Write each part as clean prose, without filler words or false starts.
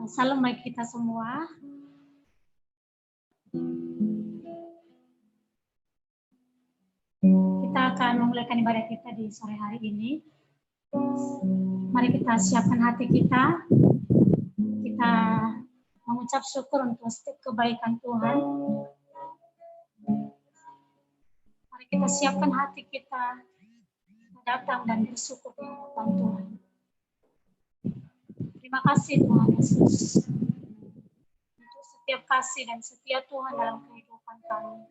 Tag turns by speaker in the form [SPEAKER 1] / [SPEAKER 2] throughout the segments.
[SPEAKER 1] Salam bagi kita semua. Kita akan memulaikan ibadah kita di sore hari ini. Mari kita siapkan hati kita. Kita mengucap syukur untuk setiap kebaikan Tuhan. Mari kita siapkan hati kita datang dan bersyukur di hadapan Tuhan. Terima kasih Tuhan Yesus untuk setiap kasih dan setia Tuhan dalam kehidupan kami.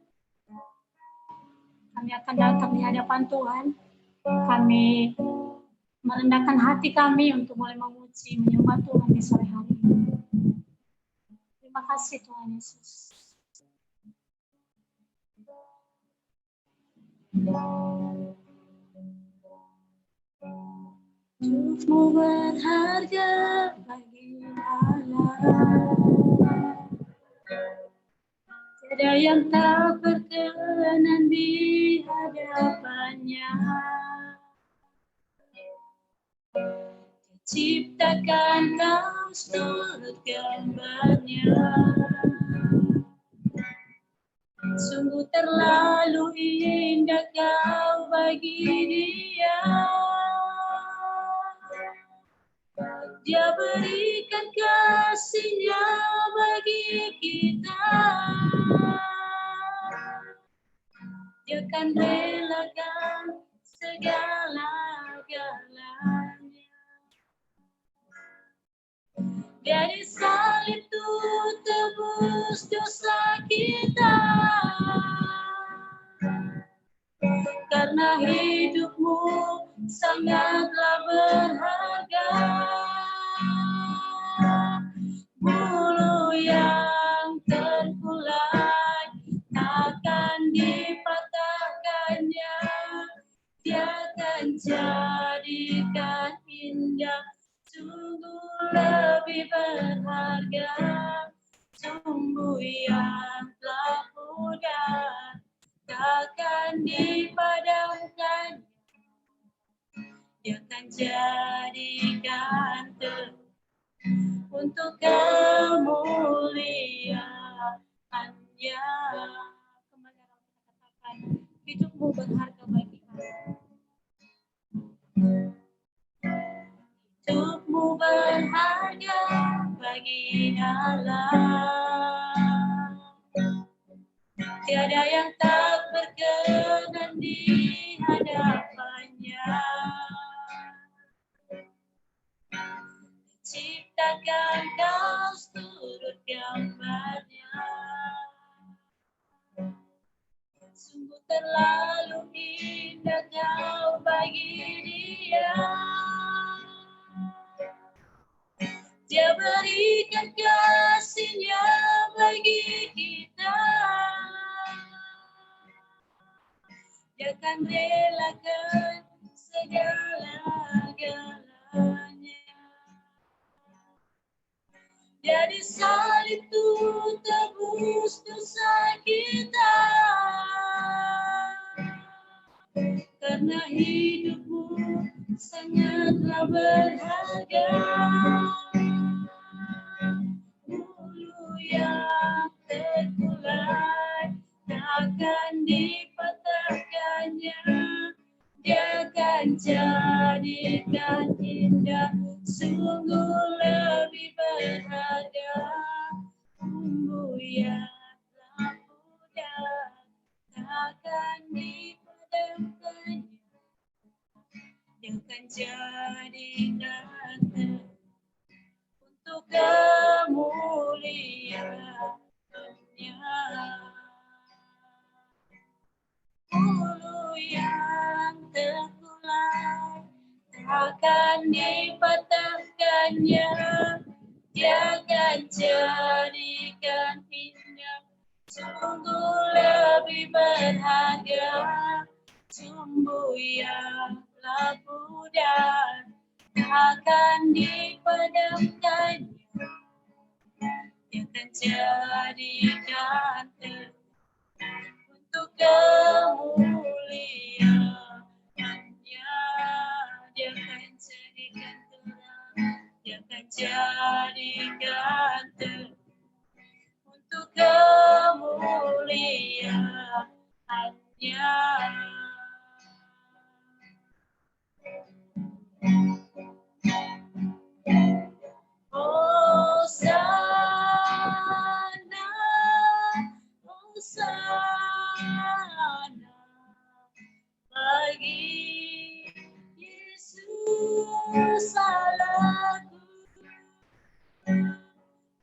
[SPEAKER 1] Kami akan datang di hadapan Tuhan. Kami merendahkan hati kami untuk mulai memuji, menyembah Tuhan di sore hari ini. Terima kasih Tuhan Yesus. Hidupmu berharga bagi Allah. Tiada yang tak berkenan di hadapannya. Diciptakan kau seturut gambarnya. Sungguh terlalu indah kau bagi Dia. Dia berikan kasih-Nya bagi kita. Dia akan relakan segala-galanya. Dia disalib tuh tebus dosa kita. Karena hidupmu sangatlah berharga. Bulu yang terkulai takkan dipatahkannya. Dia akan jadikan indah. Sungguh lebih berharga. Sumbu yang telah pudar takkan dipadamkan. Dia akan jadikan untuk kemuliaan-Nya. Kembali kita katakan, hidupmu berharga bagi kami. Hidupmu berharga bagi Allah. Tiada yang tak berkenan di hadapannya. Ciptakan kau seturut gambarnya. Sungguh terlalu indah kau bagi Dia. Dia berikan kasih-Nya bagi kita. Dia akan relakan segala-galanya. Dia disalib tuh tebus dosa kita. Karena hidupmu sangatlah berharga. Bulu yang terkulai takkan dipatahkannya. Dia akan jadikan indah. Sungguh lebih berharga. Bumbu yang telah pudar takkan dipadamkannya. Dia akan jadikan untuk kemuliaan-Nya. Bulu yang terkulai takkan dipatahkannya. Dia akan jadikan indah. Sungguh lebih berharga. Sumbu yang telah pudar takkan dipadamkannya. Dia akan jadikan untuk kemuliaan-Nya. Dia akan jadikan terang. Dia akan jadikan diganti untuk kemuliaan-Nya. Hosana, Hosana bagi Yesus Allahku.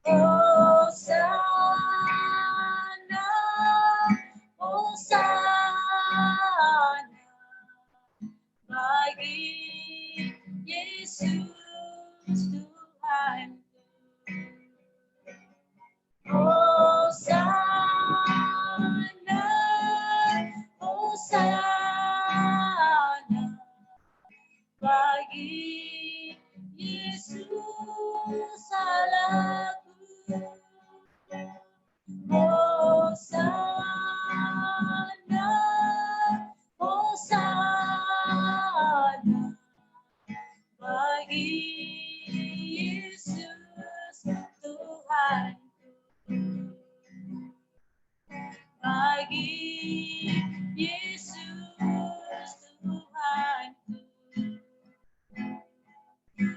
[SPEAKER 1] Hosana, Hosana bagi Yesus Tuhanku. Hosana, Hosana bagi Yesus Allahku. Hosana, Hosana bagi Yesus Tuhanku. Bagi Yesus Tuhanku.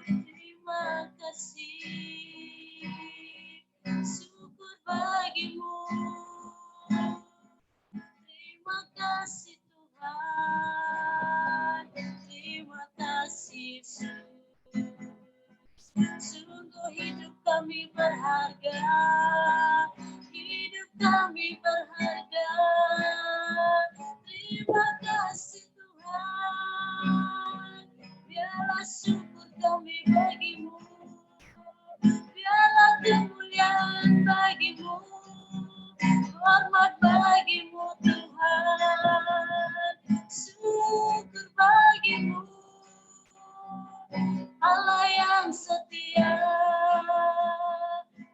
[SPEAKER 1] Terima kasih, syukur bagimu. Terima kasih Tuhan, terima kasih Yesus. Sungguh hidup kami berharga, hidup kami berharga. Terima kasih Tuhan, biarlah syukur kami bagimu, biarlah kemuliaan bagimu, hormat bagimu Tuhan, syukur bagimu. Allah yang setia,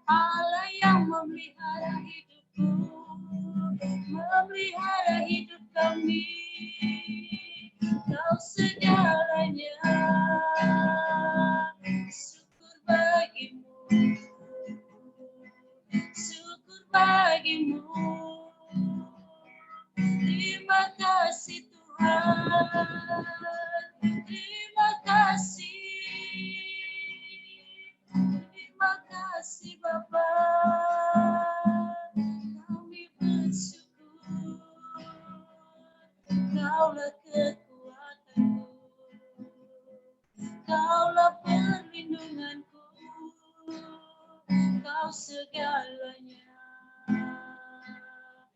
[SPEAKER 1] Allah yang memelihara hidupku, memelihara hidup kami. Kau segalanya, syukur bagimu, syukur bagimu. Terima kasih Tuhan, terima kasih. Terima kasih Bapa, kami bersyukur. Kaulah kekuatanku, Kaulah perlindunganku, Kau segalanya,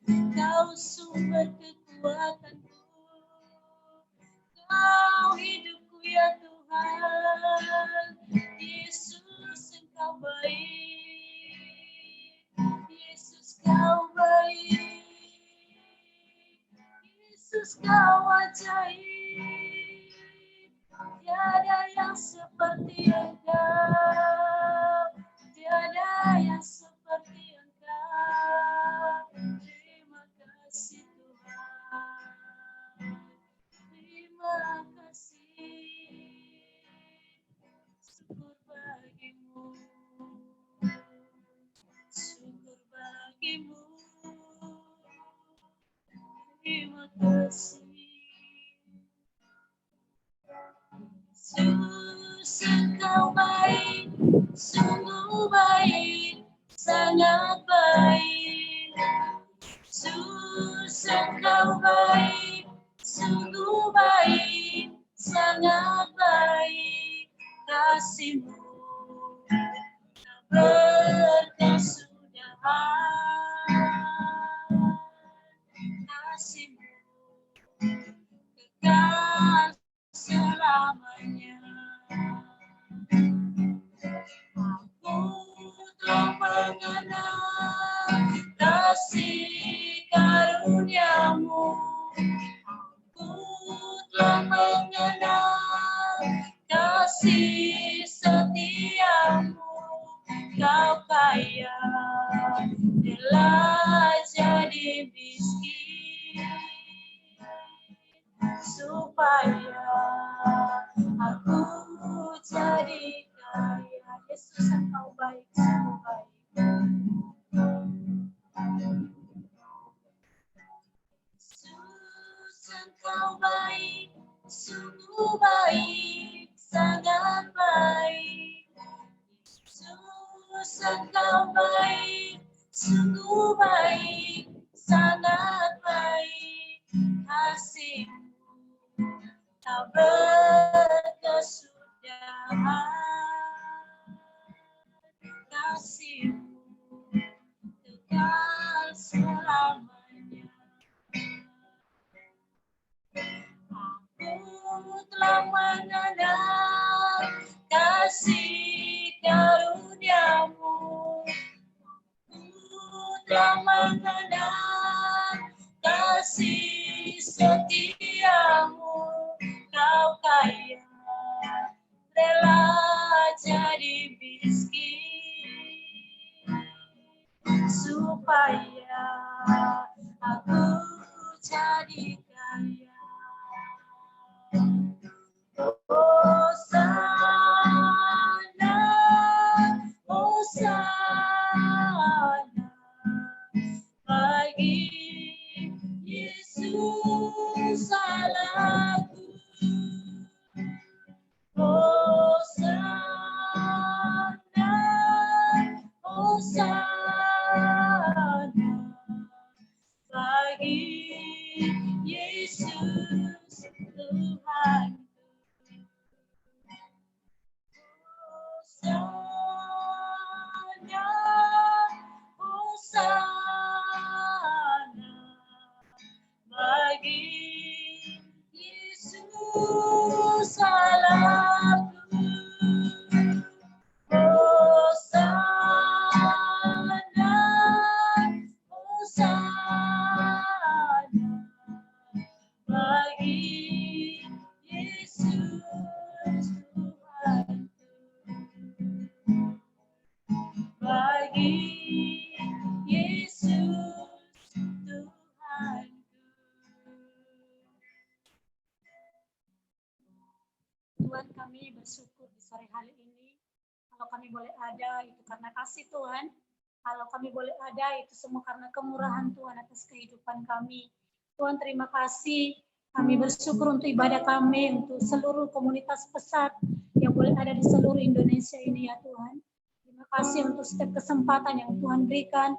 [SPEAKER 1] Kau sumber kekuatanku, Kau hidupku ya Tuhan. Yesus Engkau baik, Yesus Kau baik, Yesus Kau ajaib. Tiada yang seperti Engkau, tiada yang seperti Engkau. Terima kasih Tuhan, terima kasih. Syukur bagimu, syukur bagimu. Terima kasih. Yesus Engkau baik, sungguh baik, sangat baik. Yesus Engkau baik, sungguh baik, sangat baik. Kasih-Mu tak berkesudahan, kasih-Mu kekal selamanya. Aku telah mengenal kasih karunia-Mu. Aku telah mengenal kasih setia-Mu. Kau kaya, rela jadi miskin, supaya aku jadi kaya. Yesus Engkau baik, sungguh baik, sangat baik. Yesus, Engkau baik, sungguh baik, sangat baik. Kasih-Mu tak berkesudahan, kasih-Mu kekal selamanya. Aku telah mengenal kasih karunia-Mu, aku telah mengenal kasih setia-Mu. Kau kaya, rela jadi miskin, supaya aku jadi kaya. Hosana, Hosana bagi Yesus salahku. Hosana, Hosana bagi Yesus Tuhan. Hosana, Hosana bagi Yesus salahku. Hosana, Hosana bagi Yesus Tuhan. Bagi Yesus Tuhan. Tuhan, kami bersyukur di sore hari ini. Kalau kami boleh ada, itu karena kasih Tuhan. Kalau kami boleh ada, itu semua karena kemurahan Tuhan atas kehidupan kami. Tuhan, terima kasih. Kami bersyukur untuk ibadah kami, untuk seluruh komunitas pesat yang boleh ada di seluruh Indonesia ini ya Tuhan. Terima kasih untuk setiap kesempatan yang Tuhan berikan.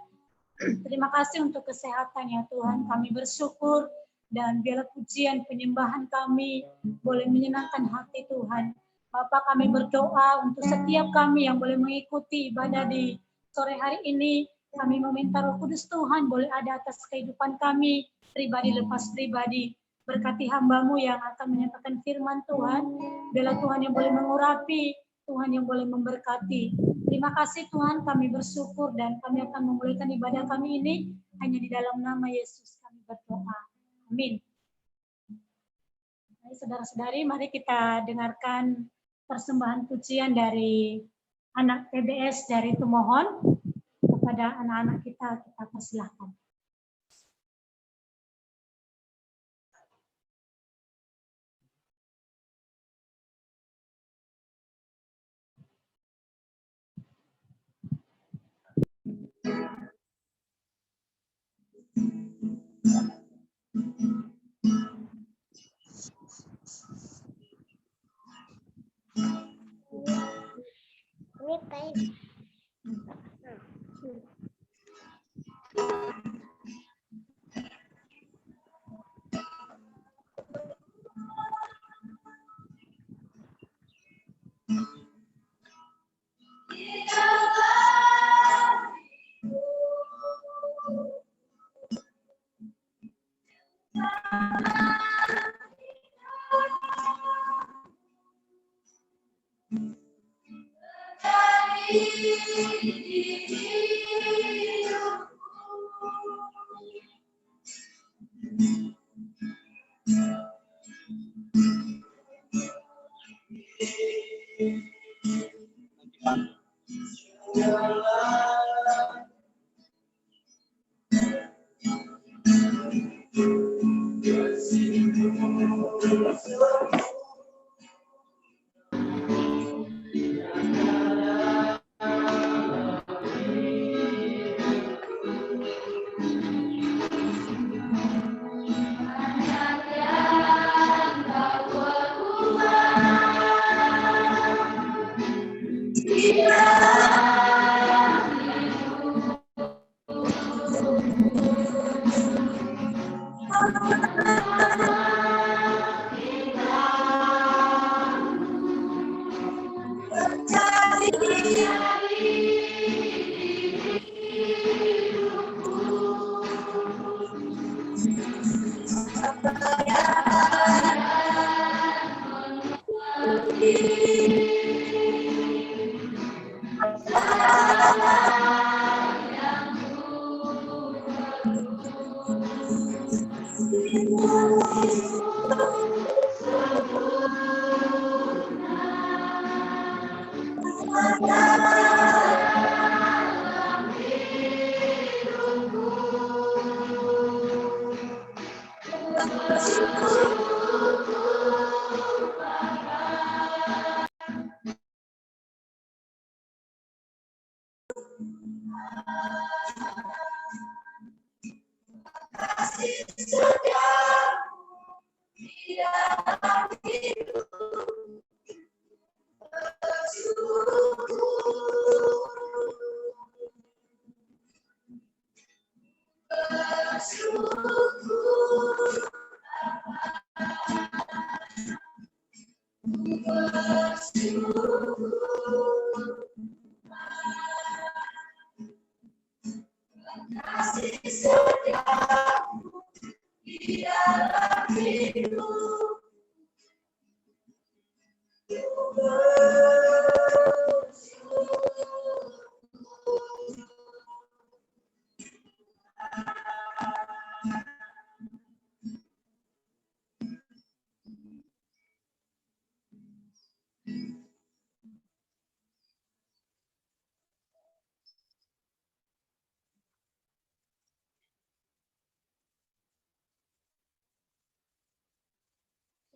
[SPEAKER 1] Terima kasih untuk kesehatan ya Tuhan. Kami bersyukur dan biarlah pujian penyembahan kami boleh menyenangkan hati Tuhan. Bapa, kami berdoa untuk setiap kami yang boleh mengikuti ibadah di sore hari ini. Kami meminta Roh Kudus Tuhan boleh ada atas kehidupan kami, pribadi lepas pribadi. Berkati hamba-Mu yang akan menyatakan firman Tuhan. Biarlah Tuhan yang boleh mengurapi, Tuhan yang boleh memberkati. Terima kasih Tuhan, kami bersyukur dan kami akan memulaikan ibadah kami ini hanya di dalam nama Yesus kami berdoa. Amin. Baik, saudara-saudari, mari kita dengarkan persembahan pujian dari anak PBS dari Tumohon. Kepada anak-anak kita persilahkan.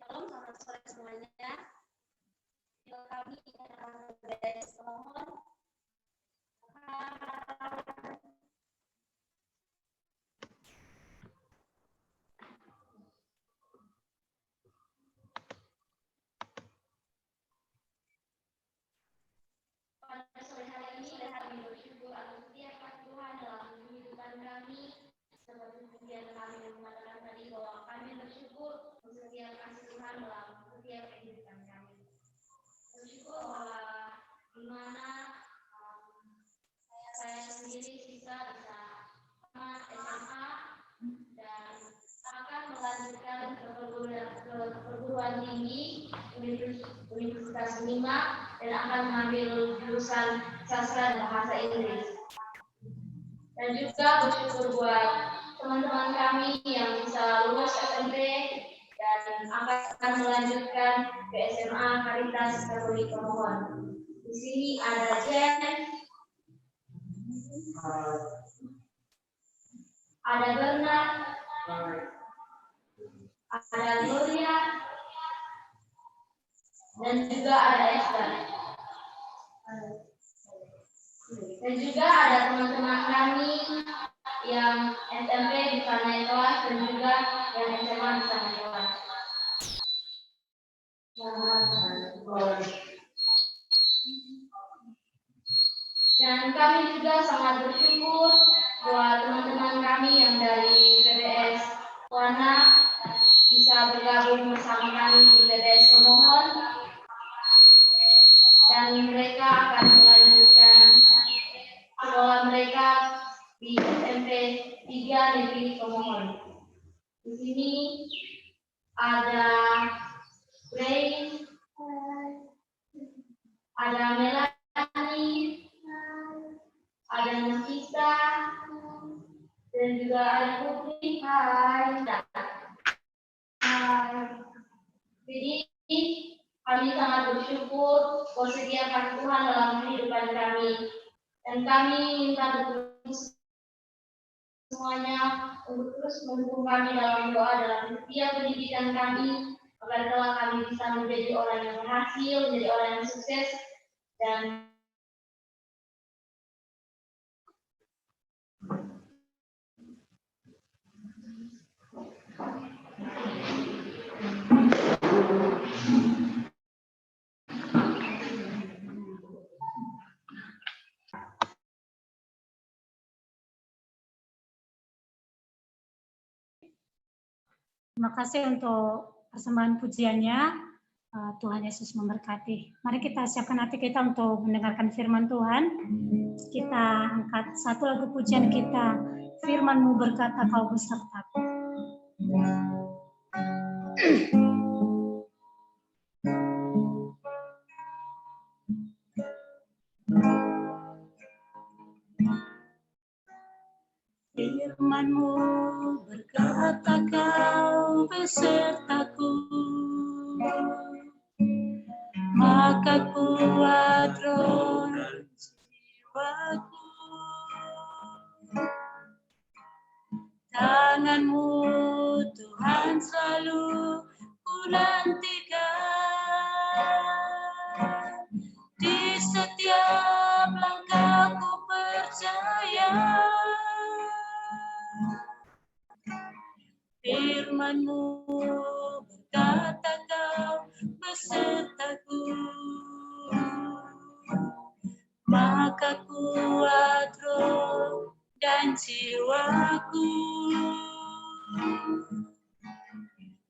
[SPEAKER 2] Shalom, selamat sore semuanya. Kami akan beres mohon. Pada sore hari ini kami bersyukur atas setiap Tuhan dalam kehidupan kami. Seperti kemudian kami mengatakan tadi bahwa kami bersyukur untuk setiap kasih Tuhan dalam setiap kehidupan kami. Bersyukur bahwa di mana saya sendiri bisa SMA dan akan melanjutkan ke perguruan tinggi Universitas 5 dan akan mengambil jurusan sastra dan bahasa Inggris. Dan juga bersyukur buat teman-teman kami yang bisa lulus SMP dan akan melanjutkan ke SMA Caritas Katolik Kemohon. Di sini ada Jen, ada Bernard, ada Gloria, dan juga ada Esther. Dan juga ada teman-teman kami yang SMP bisa naik kelas dan juga yang SMA bisa naik kelas. Dan kami juga sangat bersyukur buat teman-teman kami yang dari PBS Wana bisa bergabung bersama kami di PBS Kemohon, dan mereka akan melanjutkan sekolah mereka di SMP 3 Negeri Kemohon. Di sini ada Grace, ada Melanie, ada Nafisa, dan juga ada Putri. Hai. Jadi kami sangat bersyukur bahwa setiap kasih Tuhan dalam kehidupan kami, dan kami minta berdoa semuanya untuk terus mendukung kami dalam doa dalam setiap pendidikan kami, agar kelak kami bisa menjadi orang yang berhasil, menjadi orang yang sukses, dan
[SPEAKER 1] Terima kasih untuk persembahan pujiannya. Tuhan Yesus memberkati. Mari kita siapkan hati kita untuk mendengarkan firman Tuhan. Kita angkat satu lagu pujian kita. Firman-Mu berkata, Kau besertaku. Firman-Mu berkata, Kau besertaku, maka kuat roh dan jiwaku. Tangan-Mu Tuhan Tuhan selalu ku nantikan. Di setiap langkahku percaya firman-Mu berkata Kau besertaku, maka kuat roh dan jiwaku.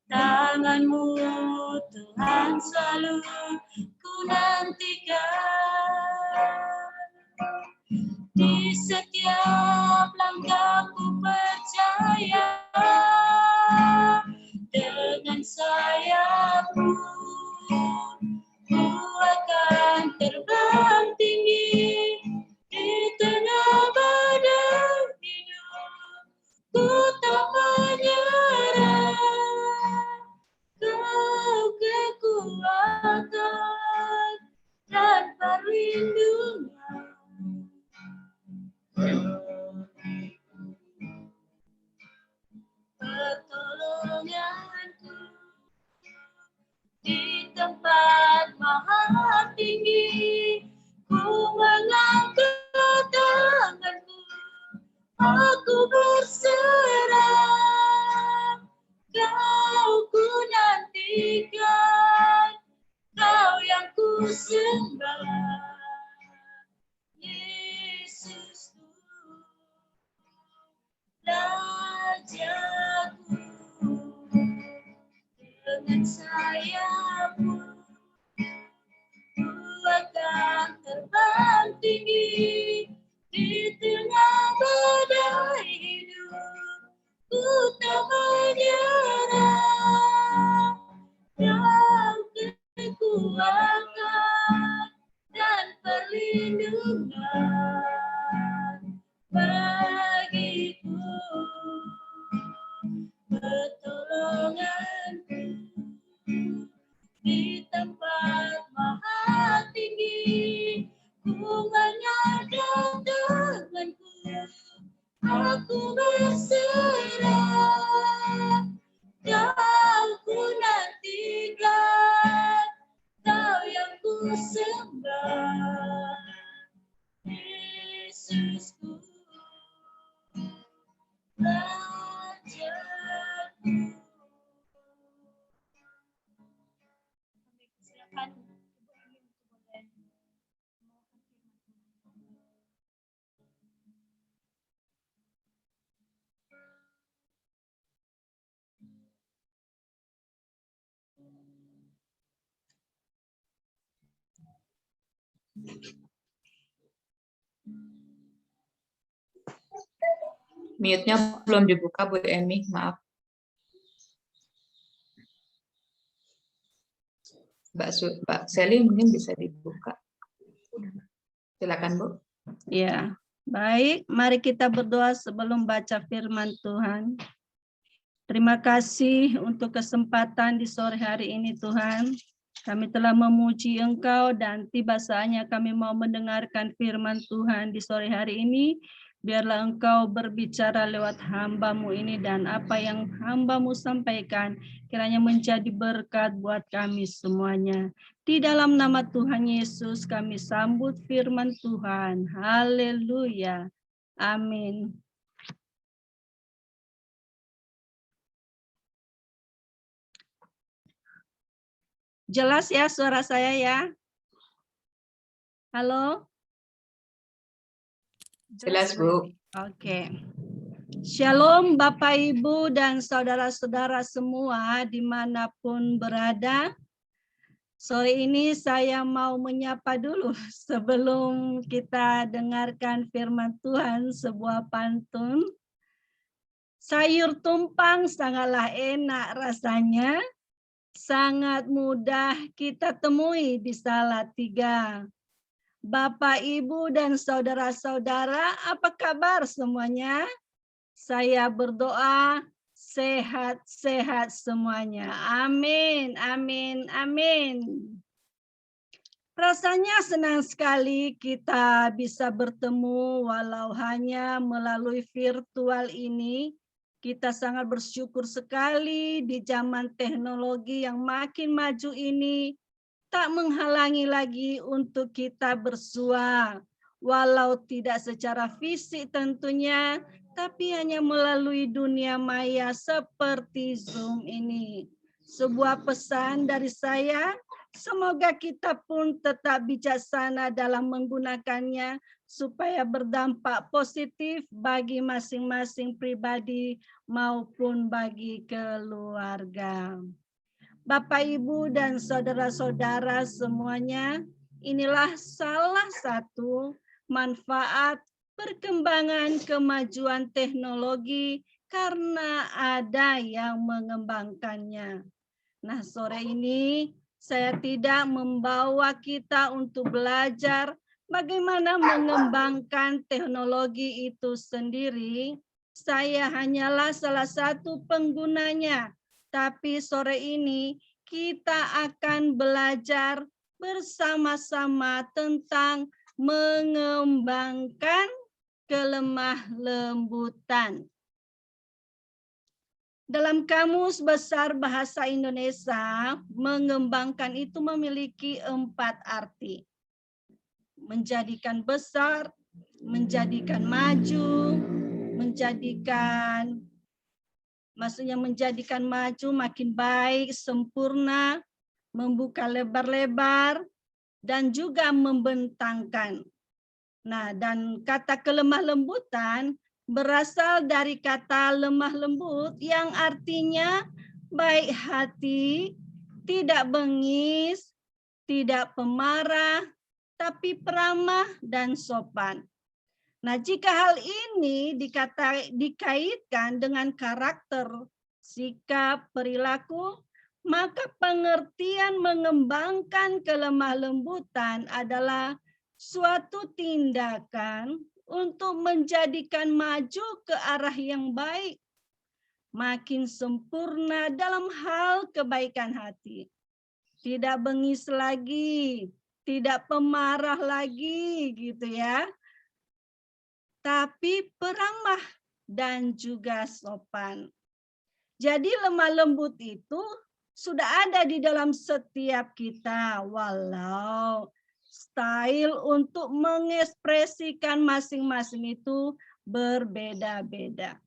[SPEAKER 1] Tangan-Mu Tuhan selalu ku nantikan. Di setiap langkahku percaya dengan sayap-Mu ku akan terbang tinggi di tengah badai hidup. Ku tak menyerah, Kau kekuatan dan perlindungan. Pertolonganku di tempat maha tinggi, ku mengangkat tanganku, aku berserah. Kau ku nantikan, Kau yang ku sembah, Yesusku, Rajaku. Dengan sayap-Mu ku akan terbang tinggi di tengah badai hidup. Ku tak menyerah, Kau kekuatan dan perlindungan bagiku. Pertolonganku di tempat maha tinggi, ku mengangkat tanganku, aku berserah. Kau ku nantikan, Kau yang ku sembah, Yesusku, Rajaku. Silakan Ibu Emi untuk boleh membawakan firman Tuhan.
[SPEAKER 3] Mute-nya belum dibuka, Bu Emi, maaf. Mbak Seli mungkin bisa dibuka. Silakan, Bu.
[SPEAKER 4] Ya, baik. Mari kita berdoa sebelum baca firman Tuhan. Terima kasih untuk kesempatan di sore hari ini, Tuhan. Kami telah memuji Engkau dan tiba saatnya kami mau mendengarkan firman Tuhan di sore hari ini. Biarlah Engkau berbicara lewat hamba-Mu ini dan apa yang hamba-Mu sampaikan kiranya menjadi berkat buat kami semuanya. Di dalam nama Tuhan Yesus kami sambut firman Tuhan. Haleluya. Amin. Jelas ya suara saya ya? Halo?
[SPEAKER 3] Jelas, Bu.
[SPEAKER 4] Oke. Shalom Bapak Ibu dan saudara-saudara semua dimanapun berada. Sore ini saya mau menyapa dulu sebelum kita dengarkan firman Tuhan, sebuah pantun. Sayur tumpang sangatlah enak rasanya, sangat mudah kita temui di Salatiga. Bapak, Ibu, dan saudara-saudara, apa kabar semuanya? Saya berdoa sehat-sehat semuanya. Amin, amin, amin. Rasanya senang sekali kita bisa bertemu walau hanya melalui virtual ini. Kita sangat bersyukur sekali di zaman teknologi yang makin maju ini tak menghalangi lagi untuk kita bersua, walau tidak secara fisik tentunya, tapi hanya melalui dunia maya seperti Zoom ini. Sebuah pesan dari saya, semoga kita pun tetap bijaksana dalam menggunakannya supaya berdampak positif bagi masing-masing pribadi maupun bagi keluarga. Bapak, Ibu, dan saudara-saudara semuanya, inilah salah satu manfaat perkembangan kemajuan teknologi karena ada yang mengembangkannya. Nah, sore ini saya tidak membawa kita untuk belajar bagaimana mengembangkan teknologi itu sendiri. Saya hanyalah salah satu penggunanya. Tapi sore ini kita akan belajar bersama-sama tentang mengembangkan kelemah lembutan. Dalam Kamus Besar Bahasa Indonesia, mengembangkan itu memiliki 4 arti. Menjadikan besar, menjadikan maju, maksudnya menjadikan maju makin baik, sempurna, membuka lebar-lebar, dan juga membentangkan. Nah, dan kata kelemah lembutan berasal dari kata lemah lembut yang artinya baik hati, tidak bengis, tidak pemarah, tapi peramah dan sopan. Nah, jika hal ini dikaitkan dengan karakter, sikap, perilaku, maka pengertian mengembangkan kelemah lembutan adalah suatu tindakan untuk menjadikan maju ke arah yang baik, makin sempurna dalam hal kebaikan hati. Tidak bengis lagi, tidak pemarah lagi, gitu ya. Tapi peramah dan juga sopan. Jadi lemah lembut itu sudah ada di dalam setiap kita, walau style untuk mengekspresikan masing-masing itu berbeda-beda.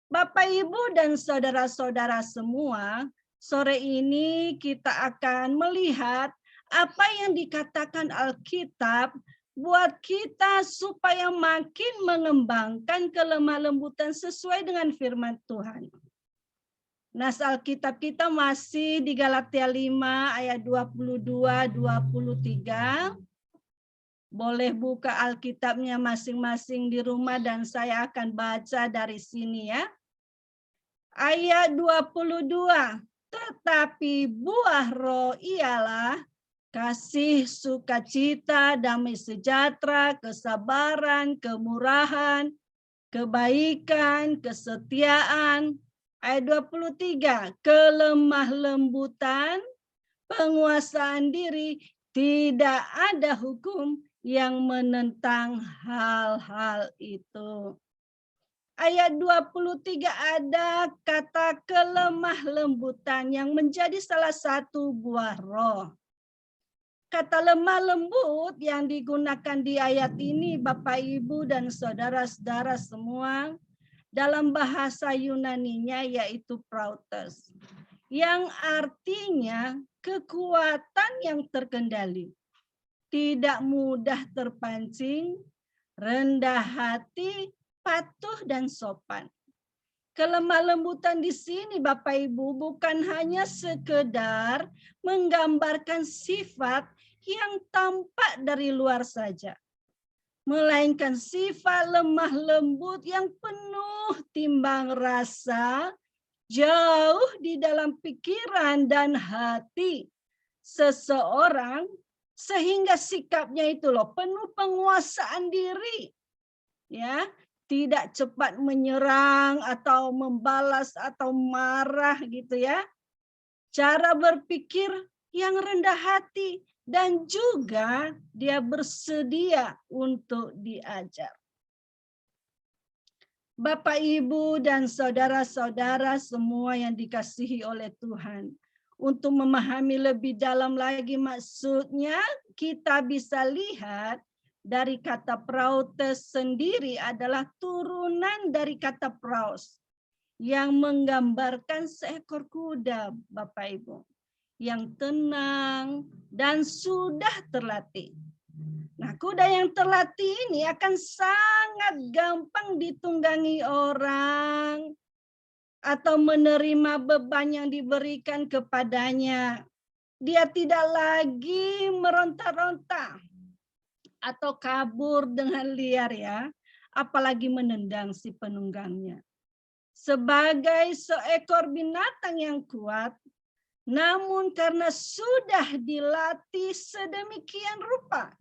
[SPEAKER 4] Bapak, Ibu, dan saudara-saudara semua, sore ini kita akan melihat apa yang dikatakan Alkitab buat kita supaya makin mengembangkan kelemah lembutan sesuai dengan firman Tuhan. Nas Alkitab kita masih di Galatia 5 ayat 22-23. Boleh buka Alkitabnya masing-masing di rumah dan saya akan baca dari sini ya. Ayat 22. Tetapi buah roh ialah kasih, sukacita, damai sejahtera, kesabaran, kemurahan, kebaikan, kesetiaan. Ayat 23, kelemah lembutan, penguasaan diri, tidak ada hukum yang menentang hal-hal itu. Ayat 23 ada kata kelemah lembutan yang menjadi salah satu buah roh. Kata lemah lembut yang digunakan di ayat ini, Bapak, Ibu, dan saudara-saudara semua, dalam bahasa Yunaninya yaitu prautes, yang artinya kekuatan yang terkendali, tidak mudah terpancing, rendah hati, patuh, dan sopan. Kelemah lembutan di sini, Bapak Ibu, bukan hanya sekedar menggambarkan sifat yang tampak dari luar saja, melainkan sifat lemah lembut yang penuh timbang rasa, jauh di dalam pikiran dan hati seseorang, sehingga sikapnya itu loh penuh penguasaan diri, ya. Tidak cepat menyerang atau membalas atau marah gitu ya. Cara berpikir yang rendah hati dan juga dia bersedia untuk diajar. Bapak, Ibu, dan saudara-saudara semua yang dikasihi oleh Tuhan. Untuk memahami lebih dalam lagi maksudnya, kita bisa lihat dari kata prautes sendiri adalah turunan dari kata praus yang menggambarkan seekor kuda, Bapak Ibu, yang tenang dan sudah terlatih. Nah, kuda yang terlatih ini akan sangat gampang ditunggangi orang atau menerima beban yang diberikan kepadanya. Dia tidak lagi meronta-ronta atau kabur dengan liar ya, apalagi menendang si penunggangnya. Sebagai seekor binatang yang kuat, namun karena sudah dilatih sedemikian rupa,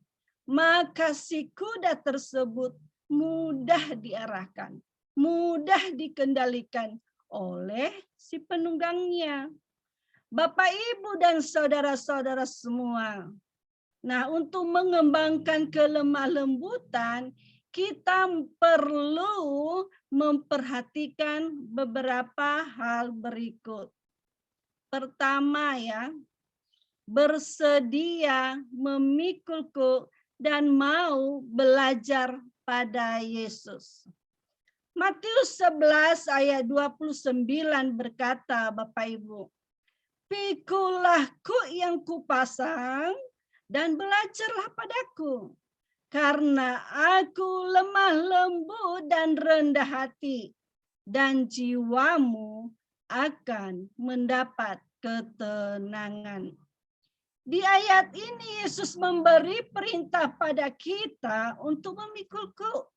[SPEAKER 4] maka si kuda tersebut mudah diarahkan, mudah dikendalikan oleh si penunggangnya. Bapak, Ibu, dan saudara-saudara semua. Nah, untuk mengembangkan kelemah lembutan, kita perlu memperhatikan beberapa hal berikut. Pertama ya, bersedia memikul dan mau belajar pada Yesus. Matius 11 ayat 29 berkata, Bapak Ibu, pikulah kuk yang kupasang dan belajarlah padaku, karena aku lemah lembut dan rendah hati, dan jiwamu akan mendapat ketenangan. Di ayat ini Yesus memberi perintah pada kita untuk memikul kuk.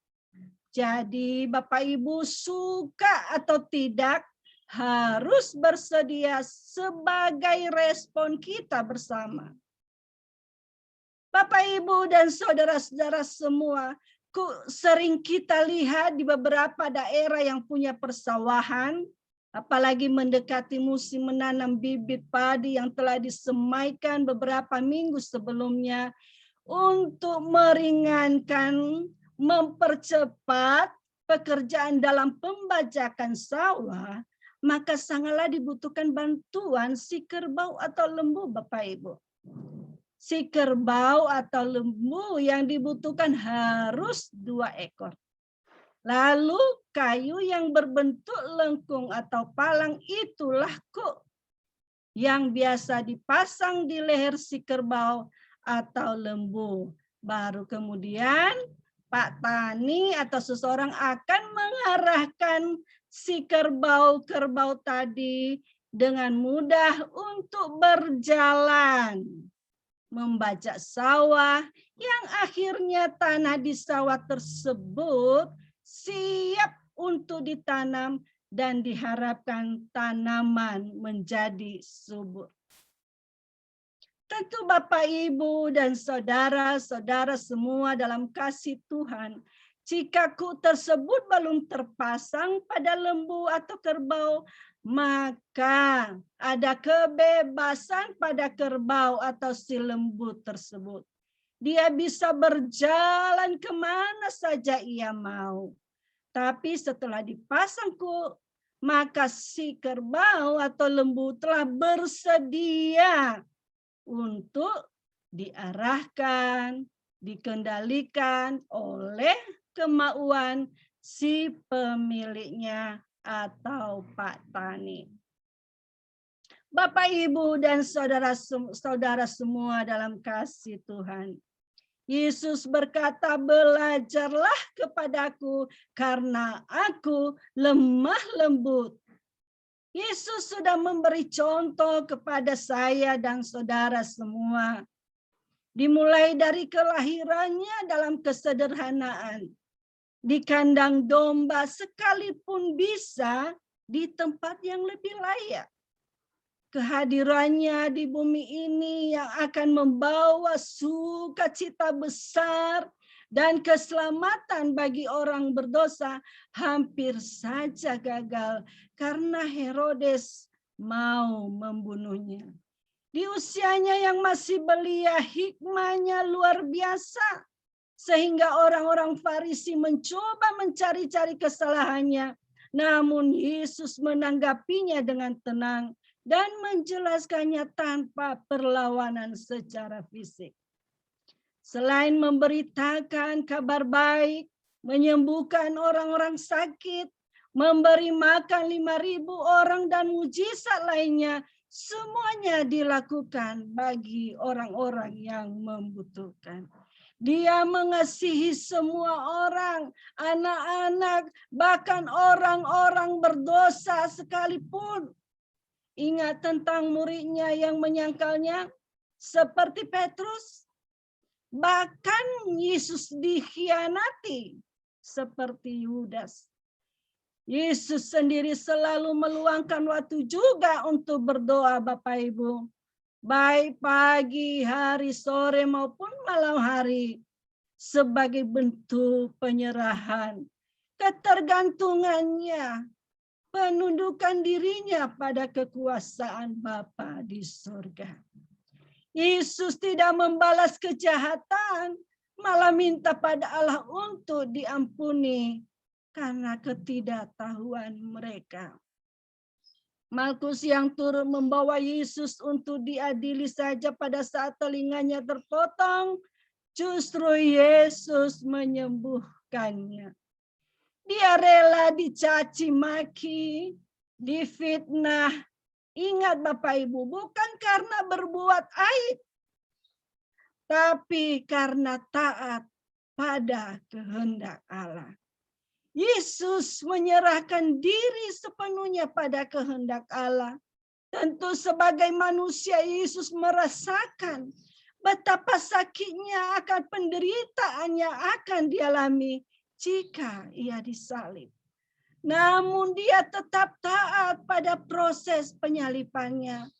[SPEAKER 4] Jadi Bapak Ibu suka atau tidak harus bersedia sebagai respon kita bersama. Bapak Ibu dan saudara-saudara semua, sering kita lihat di beberapa daerah yang punya persawahan, apalagi mendekati musim menanam bibit padi yang telah disemaikan beberapa minggu sebelumnya, untuk meringankan, mempercepat pekerjaan dalam pembajakan sawah, maka sangatlah dibutuhkan bantuan si kerbau atau lembu, Bapak Ibu. Si kerbau atau lembu yang dibutuhkan harus 2 ekor. Lalu kayu yang berbentuk lengkung atau palang itulah kuk yang biasa dipasang di leher si kerbau atau lembu. Baru kemudian Pak Tani atau seseorang akan mengarahkan si kerbau-kerbau tadi dengan mudah untuk berjalan, membajak sawah yang akhirnya tanah di sawah tersebut siap untuk ditanam dan diharapkan tanaman menjadi subur. Tentu Bapak, Ibu, dan saudara-saudara semua dalam kasih Tuhan, jika kuk tersebut belum terpasang pada lembu atau kerbau, maka ada kebebasan pada kerbau atau si lembu tersebut. Dia bisa berjalan kemana saja ia mau. Tapi setelah dipasang kuk, maka si kerbau atau lembu telah bersedia untuk diarahkan, dikendalikan oleh kemauan si pemiliknya atau Pak Tani. Bapak, Ibu, dan saudara-saudara semua dalam kasih Tuhan. Yesus berkata, belajarlah kepadaku karena aku lemah lembut. Yesus sudah memberi contoh kepada saya dan saudara semua. Dimulai dari kelahirannya dalam kesederhanaan. Di kandang domba sekalipun bisa di tempat yang lebih layak. Kehadirannya di bumi ini yang akan membawa sukacita besar dan keselamatan bagi orang berdosa hampir saja gagal karena Herodes mau membunuhnya. Di usianya yang masih belia, hikmahnya luar biasa sehingga orang-orang Farisi mencoba mencari-cari kesalahannya. Namun Yesus menanggapinya dengan tenang dan menjelaskannya tanpa perlawanan secara fisik. Selain memberitakan kabar baik, menyembuhkan orang-orang sakit, memberi makan 5.000 orang dan mujizat lainnya, semuanya dilakukan bagi orang-orang yang membutuhkan. Dia mengasihi semua orang, anak-anak, bahkan orang-orang berdosa sekalipun. Ingat tentang muridnya yang menyangkalnya, seperti Petrus. Bahkan Yesus dikhianati seperti Yudas. Yesus sendiri selalu meluangkan waktu juga untuk berdoa, Bapak Ibu. Baik pagi, hari, sore maupun malam hari, sebagai bentuk penyerahan, ketergantungannya, penundukan dirinya pada kekuasaan Bapa di surga. Yesus tidak membalas kejahatan, malah minta pada Allah untuk diampuni karena ketidaktahuan mereka. Markus yang turut membawa Yesus untuk diadili saja pada saat telinganya terpotong, justru Yesus menyembuhkannya. Dia rela dicaci maki, difitnah. Ingat Bapak Ibu, bukan karena berbuat aib, tapi karena taat pada kehendak Allah. Yesus menyerahkan diri sepenuhnya pada kehendak Allah. Tentu sebagai manusia Yesus merasakan betapa sakitnya akan penderitaan yang akan dialami jika ia disalib. Namun dia tetap taat pada proses penyalipannya.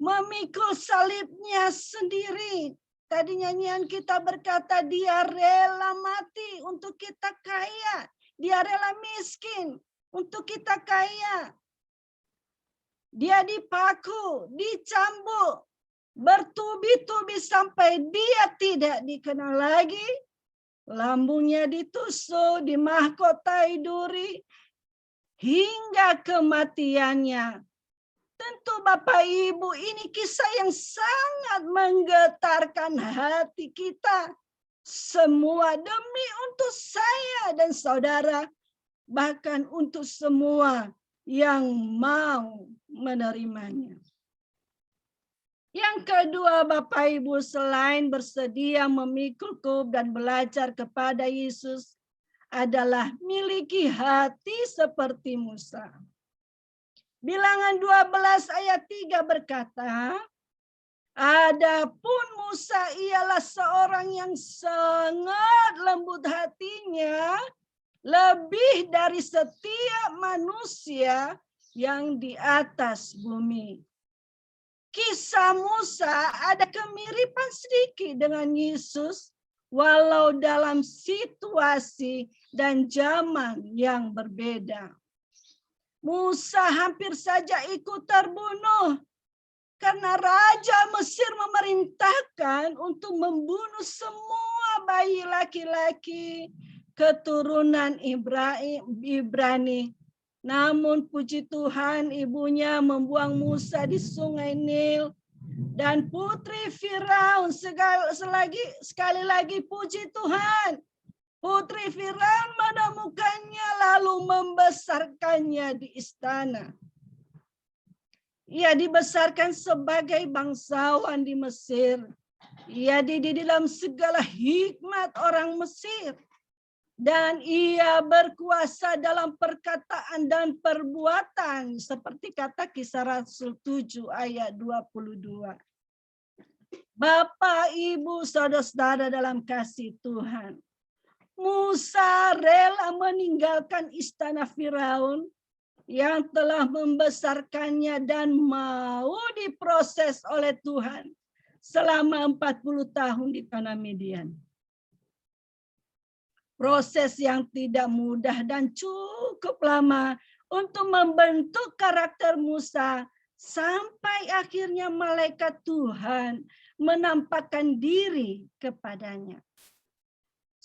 [SPEAKER 4] Memikul salibnya sendiri. Tadi nyanyian kita berkata dia rela mati untuk kita kaya. Dia rela miskin untuk kita kaya. Dia dipaku, dicambuk, bertubi-tubi sampai dia tidak dikenal lagi. Lambungnya ditusuk, dimahkotai duri, hingga kematiannya. Tentu Bapak Ibu, ini kisah yang sangat menggetarkan hati kita. Semua demi untuk saya dan saudara, bahkan untuk semua yang mau menerimanya. Yang kedua, Bapak Ibu, selain bersedia memikul kub dan belajar kepada Yesus, adalah miliki hati seperti Musa. Bilangan 12 ayat 3 berkata, adapun Musa ialah seorang yang sangat lembut hatinya, lebih dari setiap manusia yang di atas bumi. Kisah Musa ada kemiripan sedikit dengan Yesus, walau dalam situasi dan zaman yang berbeda. Musa hampir saja ikut terbunuh karena Raja Mesir memerintahkan untuk membunuh semua bayi laki-laki keturunan Ibrani. Namun puji Tuhan, ibunya membuang Musa di sungai Nil. Dan putri Firaun, sekali lagi puji Tuhan, putri Firaun menemukannya lalu membesarkannya di istana. Ia dibesarkan sebagai bangsawan di Mesir. Ia dididik dalam segala hikmat orang Mesir. Dan ia berkuasa dalam perkataan dan perbuatan. Seperti kata Kisah Rasul 7 ayat 22. Bapak, Ibu, saudara-saudara dalam kasih Tuhan. Musa rela meninggalkan istana Firaun yang telah membesarkannya dan mau diproses oleh Tuhan selama 40 tahun di tanah Midian. Proses yang tidak mudah dan cukup lama untuk membentuk karakter Musa sampai akhirnya malaikat Tuhan menampakkan diri kepadanya.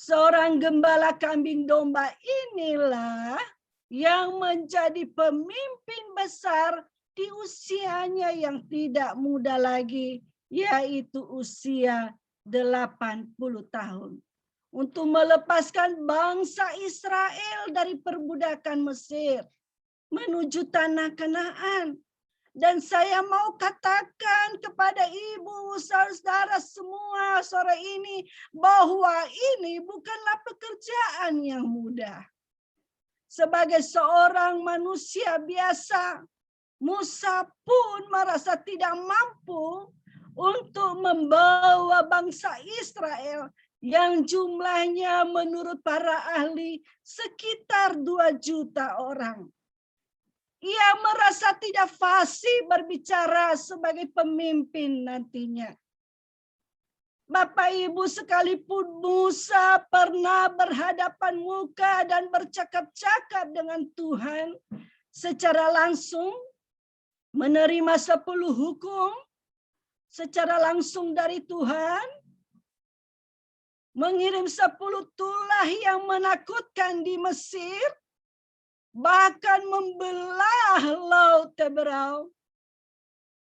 [SPEAKER 4] Seorang gembala kambing domba inilah yang menjadi pemimpin besar di usianya yang tidak muda lagi, yaitu usia 80 tahun. Untuk melepaskan bangsa Israel dari perbudakan Mesir menuju tanah Kanaan. Dan saya mau katakan kepada ibu, saudara semua sore ini, bahwa ini bukanlah pekerjaan yang mudah. Sebagai seorang manusia biasa, Musa pun merasa tidak mampu untuk membawa bangsa Israel yang jumlahnya menurut para ahli sekitar 2 juta orang. Ia merasa tidak fasih berbicara sebagai pemimpin nantinya. Bapak Ibu, sekalipun Musa pernah berhadapan muka dan bercakap-cakap dengan Tuhan secara langsung, menerima 10 hukum secara langsung dari Tuhan, mengirim 10 tulah yang menakutkan di Mesir, bahkan membelah Laut Teberau,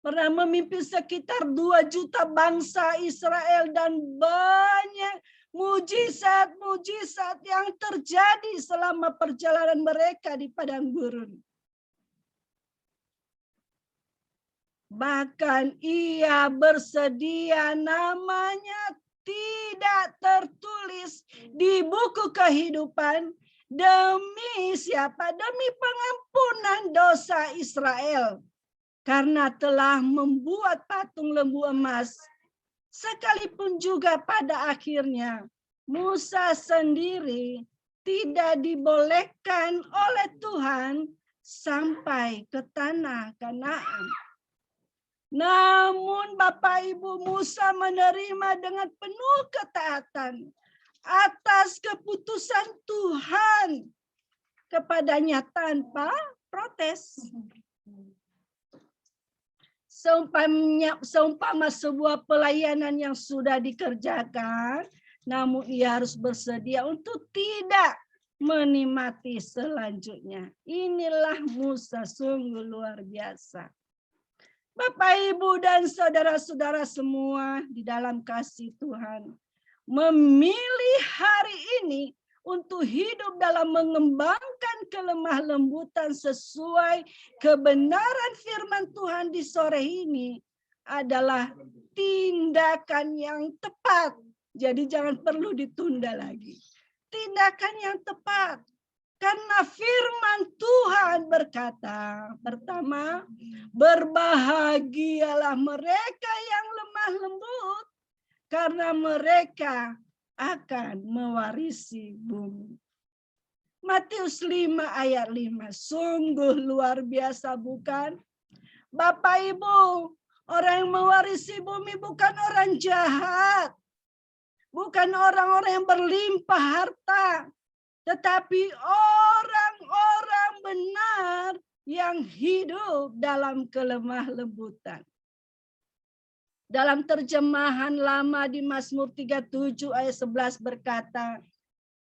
[SPEAKER 4] pernah memimpin sekitar 2 juta bangsa Israel dan banyak mujizat-mujizat yang terjadi selama perjalanan mereka di padang gurun. Bahkan ia bersedia namanya tidak tertulis di buku kehidupan. Demi siapa? Demi pengampunan dosa Israel. Karena telah membuat patung lembu emas. Sekalipun juga pada akhirnya Musa sendiri tidak dibolehkan oleh Tuhan sampai ke tanah Kanaan. Namun Bapak Ibu, Musa menerima dengan penuh ketaatan atas keputusan Tuhan kepadanya tanpa protes. Seumpama sebuah pelayanan yang sudah dikerjakan, namun ia harus bersedia untuk tidak menikmati selanjutnya. Inilah Musa, sungguh luar biasa. Bapak, Ibu, dan saudara-saudara semua di dalam kasih Tuhan, memilih hari ini untuk hidup dalam mengembangkan kelemah lembutan sesuai kebenaran firman Tuhan di sore ini adalah tindakan yang tepat. Jadi jangan perlu ditunda lagi. Tindakan yang tepat. Karena firman Tuhan berkata, pertama, berbahagialah mereka yang lemah lembut, karena mereka akan mewarisi bumi. Matius 5 ayat 5. Sungguh luar biasa, bukan? Bapak Ibu, orang yang mewarisi bumi bukan orang jahat. Bukan orang-orang yang berlimpah harta. Tetapi orang-orang benar yang hidup dalam kelemah lembutan. Dalam terjemahan lama di Mazmur 37 ayat 11 berkata,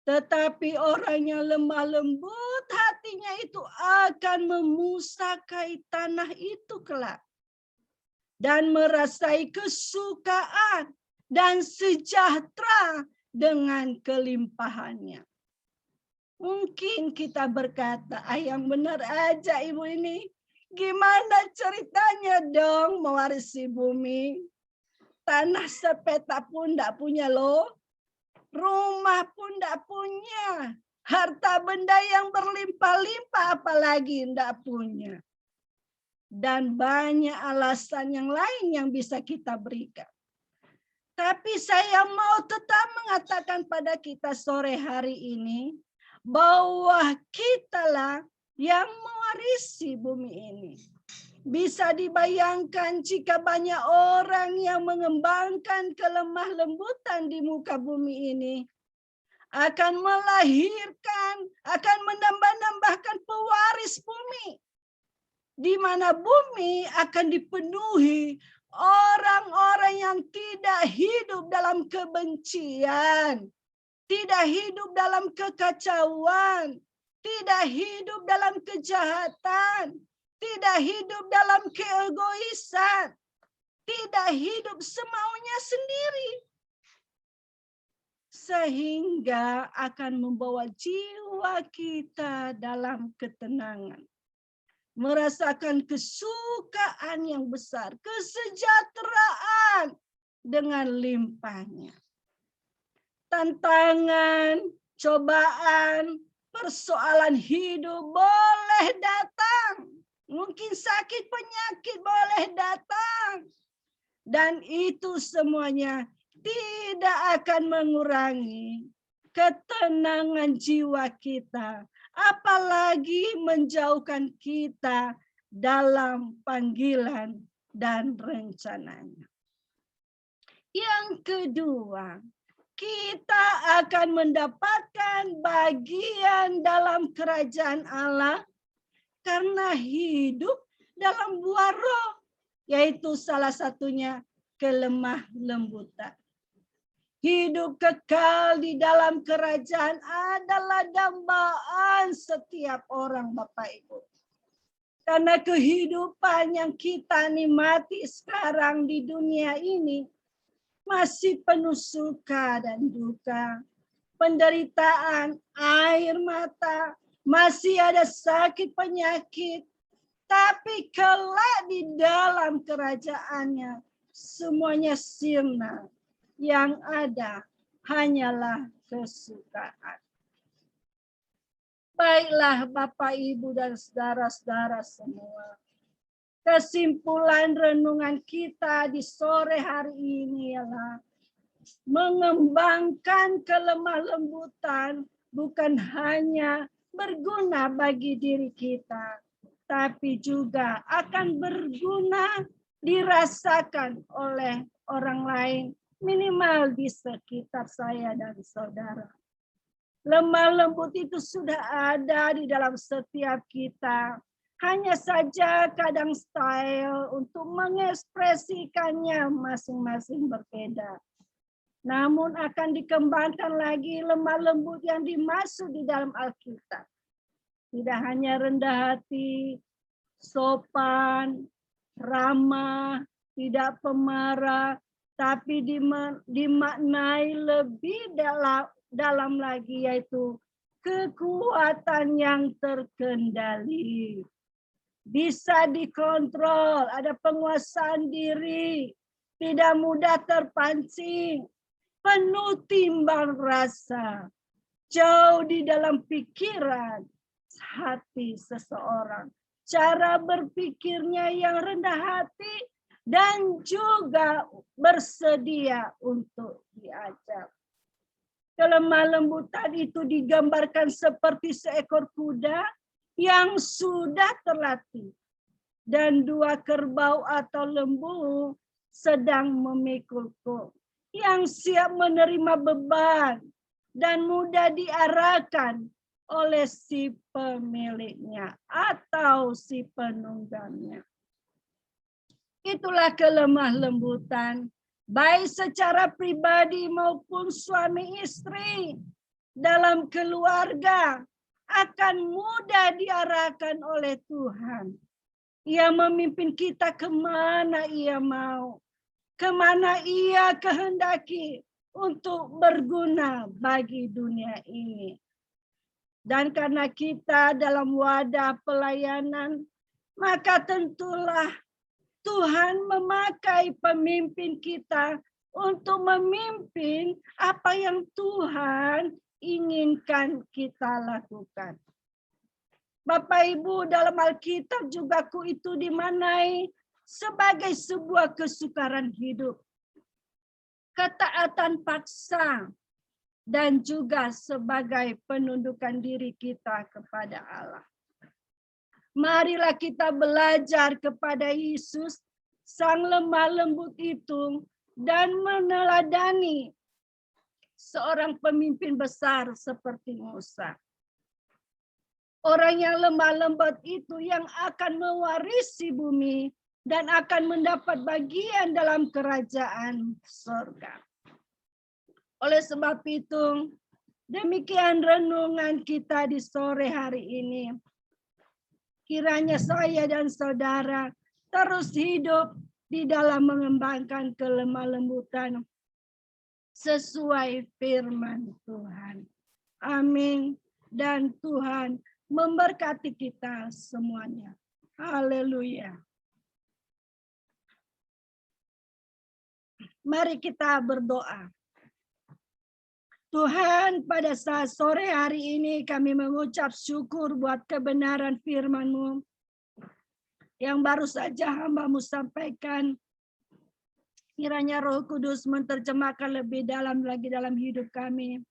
[SPEAKER 4] tetapi orang yang lemah lembut hatinya itu akan memusakai tanah itu kelak. Dan merasai kesukaan dan sejahtera dengan kelimpahannya. Mungkin kita berkata, yang benar aja ibu ini. Gimana ceritanya dong mewarisi bumi? Tanah sepeta pun enggak punya loh. Rumah pun enggak punya. Harta benda yang berlimpah-limpah apalagi enggak punya. Dan banyak alasan yang lain yang bisa kita berikan. Tapi saya mau tetap mengatakan pada kita sore hari ini, bahwa kitalah yang mewarisi bumi ini. Bisa dibayangkan jika banyak orang yang mengembangkan kelemah lembutan di muka bumi ini, akan melahirkan, akan menambah-nambahkan pewaris bumi, di mana bumi akan dipenuhi orang-orang yang tidak hidup dalam kebencian, tidak hidup dalam kekacauan, tidak hidup dalam kejahatan, tidak hidup dalam keegoisan, tidak hidup semaunya sendiri. Sehingga akan membawa jiwa kita dalam ketenangan. Merasakan kesukaan yang besar, kesejahteraan dengan limpahnya. Tantangan, cobaan, persoalan hidup boleh datang. Mungkin sakit penyakit boleh datang. Dan itu semuanya tidak akan mengurangi ketenangan jiwa kita. Apalagi menjauhkan kita dalam panggilan dan rencananya. Yang kedua, kita akan mendapatkan bagian dalam kerajaan Allah karena hidup dalam buah roh, yaitu salah satunya kelemah lembutan. Hidup kekal di dalam kerajaan adalah dambaan setiap orang, Bapak Ibu. Karena kehidupan yang kita nikmati sekarang di dunia ini masih penuh suka dan duka, penderitaan, air mata, masih ada sakit penyakit, tapi kelak di dalam kerajaannya semuanya sirna. Yang ada hanyalah kesukaan. Baiklah Bapak, Ibu, dan saudara-saudara semua. Kesimpulan renungan kita di sore hari ini ialah mengembangkan kelemah lembutan bukan hanya berguna bagi diri kita, tapi juga akan berguna dirasakan oleh orang lain, minimal di sekitar saya dan saudara. Lemah lembut itu sudah ada di dalam setiap kita. Hanya saja kadang style untuk mengekspresikannya masing-masing berbeda. Namun akan dikembangkan lagi lemah lembut yang dimaksud di dalam Alkitab. Tidak hanya rendah hati, sopan, ramah, tidak pemarah, tapi dimaknai lebih dalam lagi, yaitu kekuatan yang terkendali. Bisa dikontrol, ada penguasaan diri, tidak mudah terpancing, penuh timbang rasa, jauh di dalam pikiran hati seseorang. Cara berpikirnya yang rendah hati dan juga bersedia untuk diajar. Kelemah lembutan itu digambarkan seperti seekor kuda yang sudah terlatih dan dua kerbau atau lembu sedang memikul kok, yang siap menerima beban dan mudah diarahkan oleh si pemiliknya atau si penunggangnya. Itulah kelemah lembutan, baik secara pribadi maupun suami istri, dalam keluarga akan mudah diarahkan oleh Tuhan. Ia memimpin kita kemana Ia mau, kemana Ia kehendaki untuk berguna bagi dunia ini. Dan karena kita dalam wadah pelayanan, maka tentulah Tuhan memakai pemimpin kita untuk memimpin apa yang Tuhan inginkan kita lakukan. Bapak Ibu, dalam Alkitab juga itu dimaknai sebagai sebuah kesukaran hidup, ketaatan paksa, dan juga sebagai penundukan diri kita kepada Allah. Marilah kita belajar kepada Yesus, sang lemah lembut itu, dan meneladani seorang pemimpin besar seperti Musa. Orang yang lemah lembut itu yang akan mewarisi bumi dan akan mendapat bagian dalam kerajaan surga. Oleh sebab itu, Demikian renungan kita di sore hari ini. Kiranya saya dan saudara terus hidup di dalam mengembangkan kelemah lembutan sesuai firman Tuhan. Amin. Dan Tuhan memberkati kita semuanya. Haleluya. Mari kita berdoa. Tuhan, pada saat sore hari ini kami mengucap syukur buat kebenaran firman-Mu yang baru saja hamba-Mu sampaikan. Kiranya Roh Kudus menerjemahkan lebih dalam lagi dalam hidup kami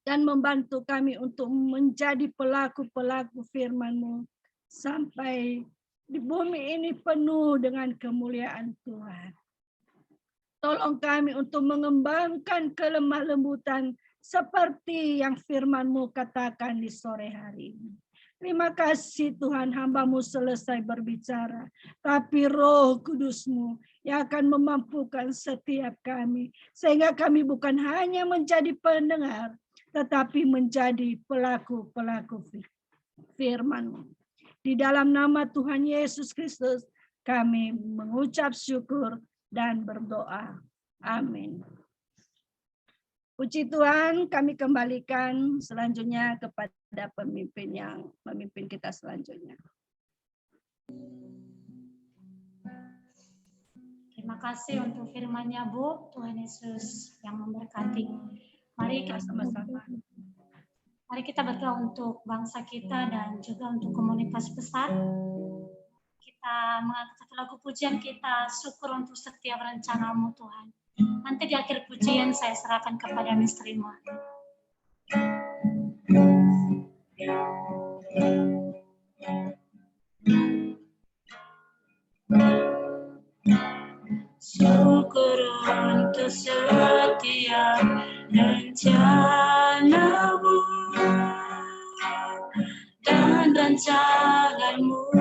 [SPEAKER 4] dan membantu kami untuk menjadi pelaku-pelaku firman-Mu sampai di bumi ini penuh dengan kemuliaan Tuhan. Tolong kami untuk mengembangkan kelemah lembutan seperti yang firman-Mu katakan di sore hari ini. Terima kasih Tuhan, hamba-Mu selesai berbicara. Tapi Roh Kudus-Mu yang akan memampukan setiap kami. Sehingga kami bukan hanya menjadi pendengar, tetapi menjadi pelaku-pelaku firman-Mu. Di dalam nama Tuhan Yesus Kristus, kami mengucap syukur dan berdoa. Amin. Puji Tuhan, kami kembalikan selanjutnya kepada pemimpin yang memimpin kita selanjutnya.
[SPEAKER 1] Terima kasih untuk firman-Nya, Bu. Tuhan Yesus yang memberkati. Mari kita
[SPEAKER 4] Sama-sama.
[SPEAKER 1] Mari kita berdoa untuk bangsa kita dan juga untuk komunitas besar. Kita mengangkat satu lagu pujian, kita syukur untuk setiap rencana-Mu Tuhan. Nanti di akhir pujian saya serahkan kepada Misteri Mu. Syukur untuk setiap rencana-Mu dan rancangan-Mu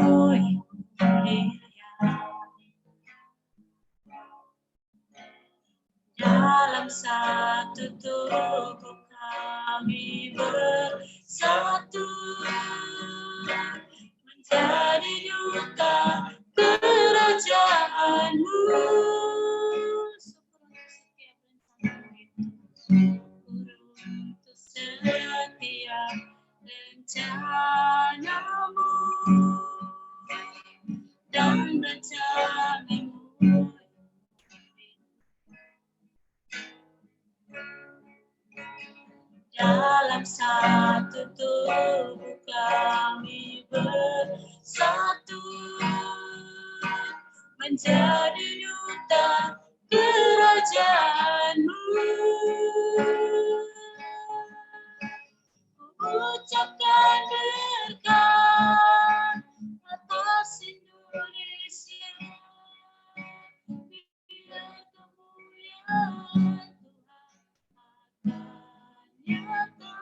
[SPEAKER 1] dalam satu tubuh kami bersatu menjadi duta kerajaan-Mu. Untuk setiap rencana-Mu dan rancangan-Mu. Dalam satu tubuh kami bersatu menjadi duta kerajaan-Mu. Ucapkan berkat atas Indonesia, biar kemuliaan Tuhan akan nyata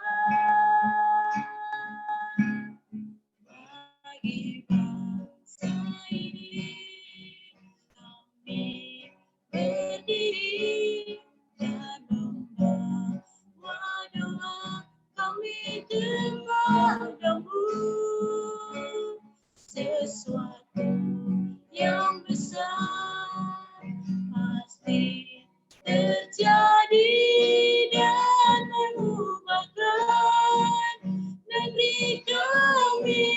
[SPEAKER 1] bagi bangsa ini. Kami berdiri dan membawa doa kami kepadamu. Sesuatu yang besar pasti terjadi dan mengubahkan negeri kami.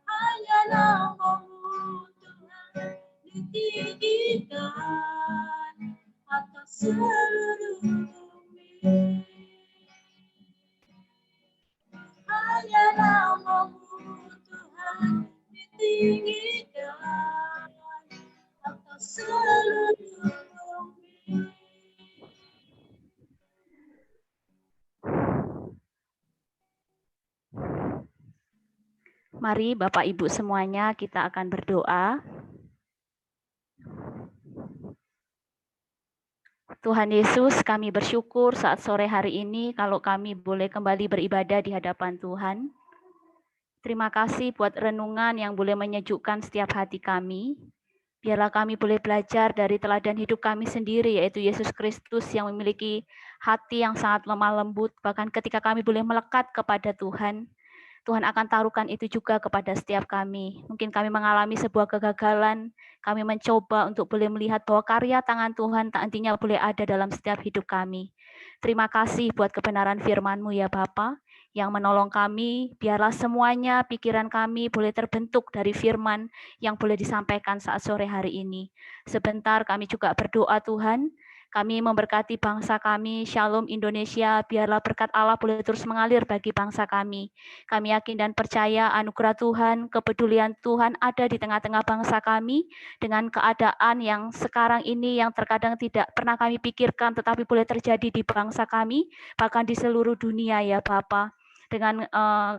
[SPEAKER 1] Hanya nama-Mu Tuhan ditinggikan atas seluruh bumi. Hanya nama-Mu Tuhan ditinggikan atas seluruh bumi.
[SPEAKER 5] Mari Bapak Ibu semuanya kita akan berdoa. Tuhan Yesus, kami bersyukur saat sore hari ini kalau kami boleh kembali beribadah di hadapan Tuhan. Terima kasih buat renungan yang boleh menyejukkan setiap hati kami. Biarlah kami boleh belajar dari teladan hidup kami sendiri, yaitu Yesus Kristus yang memiliki hati yang sangat lemah lembut. Bahkan ketika kami boleh melekat kepada Tuhan, Tuhan akan taruhkan itu juga kepada setiap kami. Mungkin kami mengalami sebuah kegagalan, kami mencoba untuk boleh melihat bahwa karya tangan Tuhan nantinya boleh ada dalam setiap hidup kami. Terima kasih buat kebenaran firman-Mu ya Bapa, yang menolong kami, biarlah semuanya pikiran kami boleh terbentuk dari firman yang boleh disampaikan saat sore hari ini. Sebentar kami juga berdoa Tuhan, kami memberkati bangsa kami, Shalom Indonesia, biarlah berkat Allah boleh terus mengalir bagi bangsa kami. Kami yakin dan percaya anugerah Tuhan, kepedulian Tuhan ada di tengah-tengah bangsa kami, dengan keadaan yang sekarang ini yang terkadang tidak pernah kami pikirkan, tetapi boleh terjadi di bangsa kami, bahkan di seluruh dunia ya Bapa. Dengan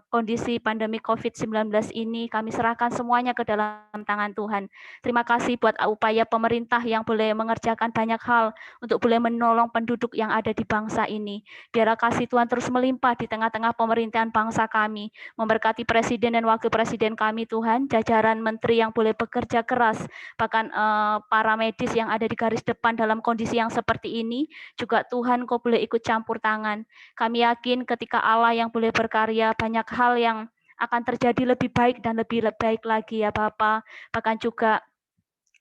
[SPEAKER 5] kondisi pandemi COVID-19 ini, kami serahkan semuanya ke dalam tangan Tuhan. Terima kasih buat upaya pemerintah yang boleh mengerjakan banyak hal untuk boleh menolong penduduk yang ada di bangsa ini. Biarlah kasih Tuhan terus melimpah di tengah-tengah pemerintahan bangsa kami. Memberkati Presiden dan Wakil Presiden kami Tuhan, jajaran menteri yang boleh bekerja keras, bahkan para medis yang ada di garis depan dalam kondisi yang seperti ini, juga Tuhan Kau boleh ikut campur tangan. Kami yakin ketika Allah yang boleh berkarya, banyak hal yang akan terjadi lebih baik dan lebih baik lagi ya Bapa. Bahkan juga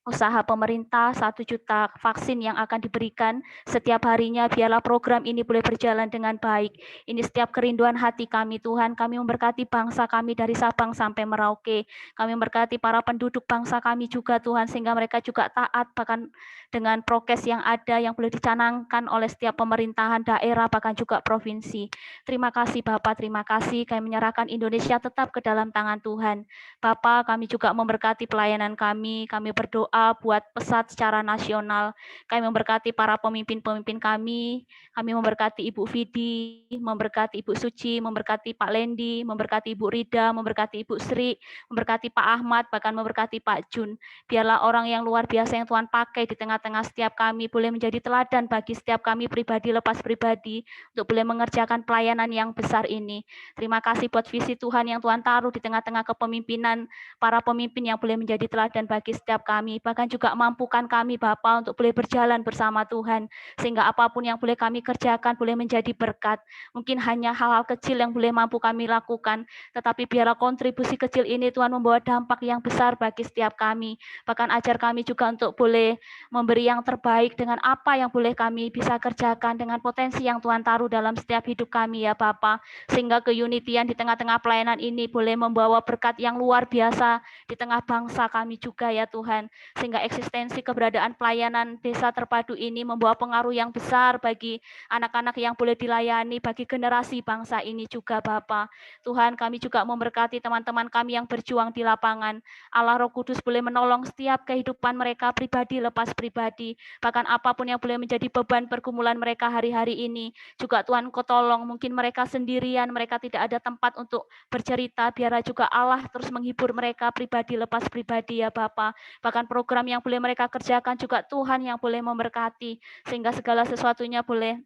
[SPEAKER 5] usaha pemerintah 1 juta vaksin yang akan diberikan setiap harinya, biarlah program ini boleh berjalan dengan baik. Ini setiap kerinduan hati kami Tuhan, kami memberkati bangsa kami dari Sabang sampai Merauke, kami memberkati para penduduk bangsa kami juga Tuhan, sehingga mereka juga taat bahkan dengan prokes yang ada yang boleh dicanangkan oleh setiap pemerintahan daerah bahkan juga provinsi. Terima kasih Bapak, terima kasih, kami menyerahkan Indonesia tetap ke dalam tangan Tuhan. Bapak, kami juga memberkati pelayanan kami berdoa buat pesat secara nasional, kami memberkati para pemimpin-pemimpin kami memberkati Ibu Vidi, memberkati Ibu Suci, memberkati Pak Lendi, memberkati Ibu Rida, memberkati Ibu Sri, memberkati Pak Ahmad, bahkan memberkati Pak Jun. Biarlah orang yang luar biasa yang Tuhan pakai di tengah-tengah setiap kami boleh menjadi teladan bagi setiap kami pribadi lepas pribadi untuk boleh mengerjakan pelayanan yang besar ini. Terima kasih buat visi Tuhan yang Tuhan taruh di tengah-tengah kepemimpinan para pemimpin yang boleh menjadi teladan bagi setiap kami, bahkan juga mampukan kami Bapa untuk boleh berjalan bersama Tuhan, sehingga apapun yang boleh kami kerjakan boleh menjadi berkat. Mungkin hanya hal-hal kecil yang boleh mampu kami lakukan, tetapi biarlah kontribusi kecil ini Tuhan membawa dampak yang besar bagi setiap kami. Bahkan ajar kami juga untuk boleh memberi yang terbaik dengan apa yang boleh kami bisa kerjakan, dengan potensi yang Tuhan taruh dalam setiap hidup kami ya Bapa, sehingga keunitian di tengah-tengah pelayanan ini boleh membawa berkat yang luar biasa di tengah bangsa kami juga ya Tuhan, sehingga eksistensi keberadaan pelayanan desa terpadu ini membawa pengaruh yang besar bagi anak-anak yang boleh dilayani, bagi generasi bangsa ini juga Bapa. Tuhan, kami juga memberkati teman-teman kami yang berjuang di lapangan. Allah Roh Kudus boleh menolong setiap kehidupan mereka pribadi lepas pribadi, bahkan apapun yang boleh menjadi beban pergumulan mereka hari-hari ini, juga Tuhan Kau tolong. Mungkin mereka sendirian, mereka tidak ada tempat untuk bercerita, biarlah juga Allah terus menghibur mereka pribadi lepas pribadi ya Bapa. Bahkan program yang boleh mereka kerjakan juga Tuhan yang boleh memberkati, sehingga segala sesuatunya boleh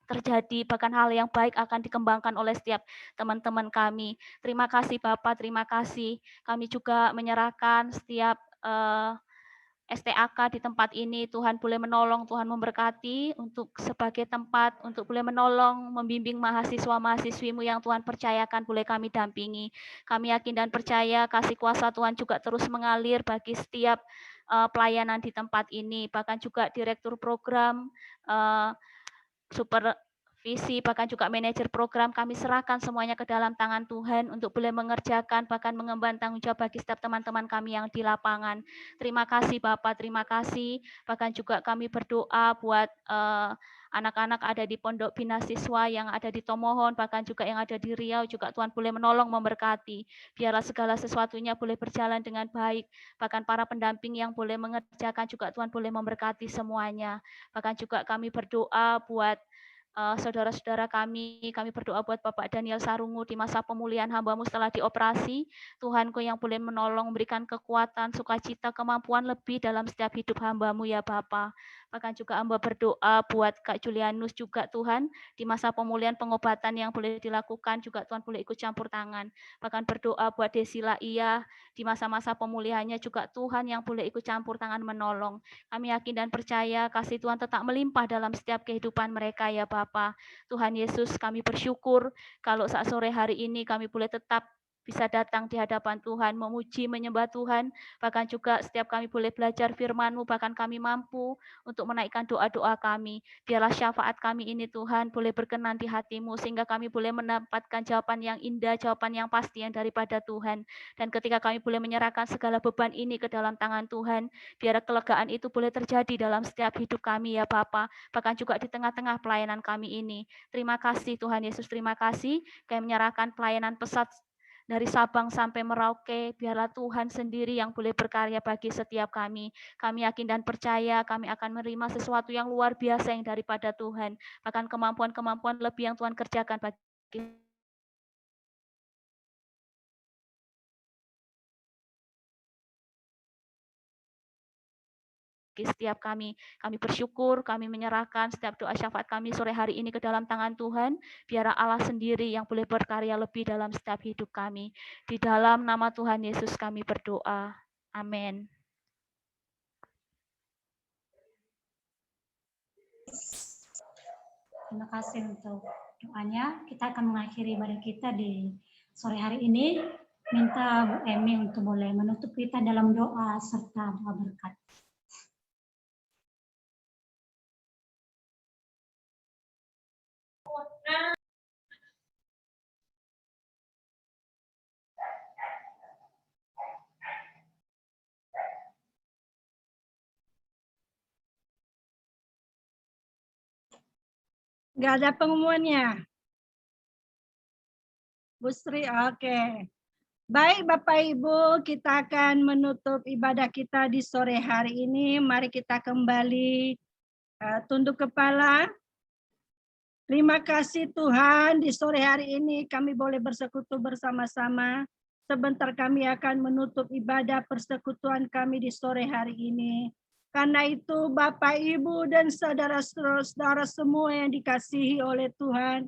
[SPEAKER 5] terjadi, bahkan hal yang baik akan dikembangkan oleh setiap teman-teman kami. Terima kasih Bapak, terima kasih. Kami juga menyerahkan setiap STAK di tempat ini, Tuhan boleh menolong, Tuhan memberkati untuk sebagai tempat untuk boleh menolong, membimbing mahasiswa-mahasiswimu yang Tuhan percayakan boleh kami dampingi. Kami yakin dan percaya kasih kuasa Tuhan juga terus mengalir bagi setiap pelayanan di tempat ini, bahkan juga direktur program, supervisi, bahkan juga manajer program, kami serahkan semuanya ke dalam tangan Tuhan untuk boleh mengerjakan, bahkan mengemban tanggung jawab bagi setiap teman-teman kami yang di lapangan. Terima kasih Bapak, terima kasih. Bahkan juga kami berdoa buat anak-anak ada di Pondok Bina Siswa yang ada di Tomohon, bahkan juga yang ada di Riau, juga Tuhan boleh menolong, memberkati. Biarlah segala sesuatunya boleh berjalan dengan baik. Bahkan para pendamping yang boleh mengerjakan juga Tuhan boleh memberkati semuanya. Bahkan juga kami berdoa buat saudara-saudara kami berdoa buat Bapak Daniel Sarungu di masa pemulihan hamba-Mu setelah dioperasi. Tuhan Kau yang boleh menolong, memberikan kekuatan, sukacita, kemampuan lebih dalam setiap hidup hamba-Mu ya Bapa. Bahkan juga hamba berdoa buat Kak Julianus juga Tuhan, di masa pemulihan pengobatan yang boleh dilakukan juga Tuhan boleh ikut campur tangan. Bahkan berdoa buat Desila Iya, di masa-masa pemulihannya juga Tuhan yang boleh ikut campur tangan menolong. Kami yakin dan percaya kasih Tuhan tetap melimpah dalam setiap kehidupan mereka ya Bapa. Tuhan Yesus, kami bersyukur kalau saat sore hari ini kami boleh tetap bisa datang di hadapan Tuhan, memuji, menyembah Tuhan, bahkan juga setiap kami boleh belajar firman-Mu, bahkan kami mampu untuk menaikkan doa-doa kami. Biarlah syafaat kami ini Tuhan boleh berkenan di hati-Mu, sehingga kami boleh mendapatkan jawaban yang indah, jawaban yang pasti yang daripada Tuhan. Dan ketika kami boleh menyerahkan segala beban ini ke dalam tangan Tuhan, biar kelegaan itu boleh terjadi dalam setiap hidup kami ya Bapa, bahkan juga di tengah-tengah pelayanan kami ini. Terima kasih Tuhan Yesus, terima kasih. Kami menyerahkan pelayanan pesat dari Sabang sampai Merauke, biarlah Tuhan sendiri yang boleh berkarya bagi setiap kami. Kami yakin dan percaya kami akan menerima sesuatu yang luar biasa yang daripada Tuhan. Bahkan kemampuan-kemampuan lebih yang Tuhan kerjakan bagi setiap kami. Kami bersyukur, kami menyerahkan setiap doa syafaat kami sore hari ini ke dalam tangan Tuhan. Biar Allah sendiri yang boleh berkarya lebih dalam setiap hidup kami. Di dalam nama Tuhan Yesus kami berdoa. Amin.
[SPEAKER 1] Terima kasih untuk doanya. Kita akan mengakhiri ibadah kita di sore hari ini. Minta Bu Emi untuk boleh menutup kita dalam doa serta doa berkat.
[SPEAKER 4] Nggak ada pengumumannya. Bu Sri, oke. Baik Bapak Ibu, kita akan menutup ibadah kita di sore hari ini. Mari kita kembali tunduk kepala. Terima kasih Tuhan, di sore hari ini kami boleh bersekutu bersama-sama. Sebentar kami akan menutup ibadah persekutuan kami di sore hari ini. Karena itu Bapak, Ibu, dan saudara-saudara semua yang dikasihi oleh Tuhan,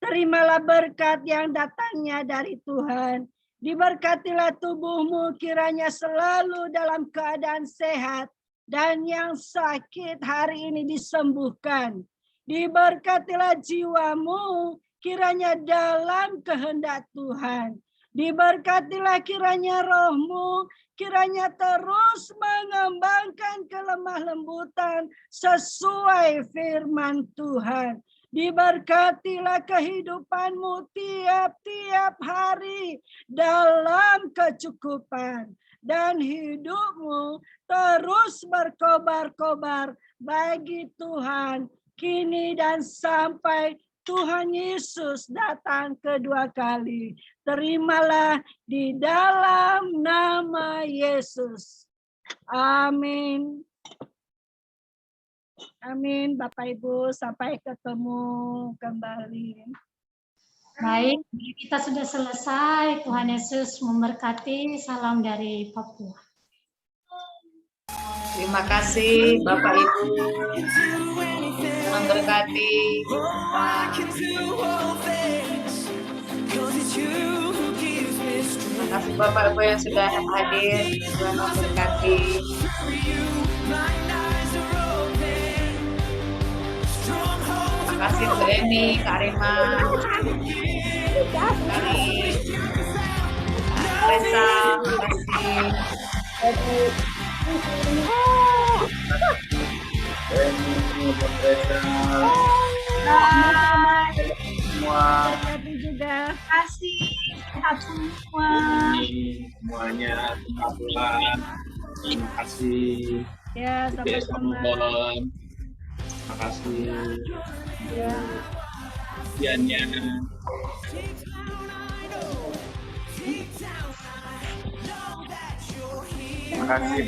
[SPEAKER 4] terimalah berkat yang datangnya dari Tuhan. Diberkatilah tubuhmu kiranya selalu dalam keadaan sehat, dan yang sakit hari ini disembuhkan. Diberkatilah jiwamu kiranya dalam kehendak Tuhan. Diberkatilah kiranya rohmu, kiranya terus mengembangkan kelemah lembutan sesuai firman Tuhan. Diberkatilah kehidupanmu tiap-tiap hari dalam kecukupan. Dan hidupmu terus berkobar-kobar bagi Tuhan, kini dan sampai Tuhan Yesus datang kedua kali. Terimalah di dalam nama Yesus. Amin. Amin. Bapak Ibu, sampai ketemu kembali.
[SPEAKER 1] Baik, kita sudah selesai. Tuhan Yesus memberkati. Salam dari Papua.
[SPEAKER 3] Terima kasih Bapak Ibu. Memberkati. Terima kasih Bapak Ibu yang sudah hadir. Tuhan memberkati. Terima kasih Bu Emi, Kak Rima, Kak Resa, terima kasih.
[SPEAKER 4] Juga.
[SPEAKER 1] Kasih sehat semua.
[SPEAKER 6] Semuanya Tuhan. Terima kasih.
[SPEAKER 4] Ya, sama-sama.
[SPEAKER 6] Terima kasih.
[SPEAKER 4] Ya.
[SPEAKER 6] Diannya. Terima kasih.